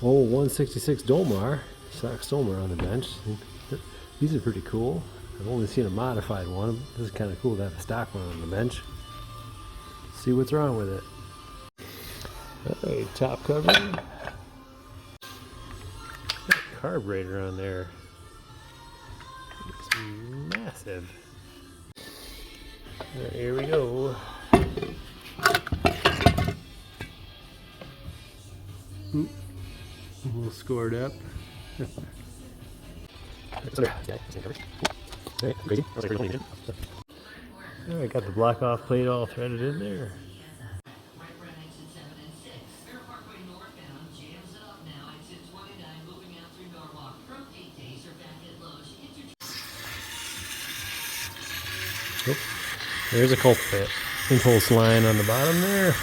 Oh, 166 Dolmar, Sachs Dolmar on the bench. These are pretty cool. I've only seen a modified one. This is kind of cool to have a stock one on the bench. See what's wrong with it. Alright, top cover. Got carburetor on there. It's massive. Alright, here we go. Oop. A little scored up. Alright, got the block off plate all threaded in there. Oh, there's a culprit. Impulse line on the bottom there.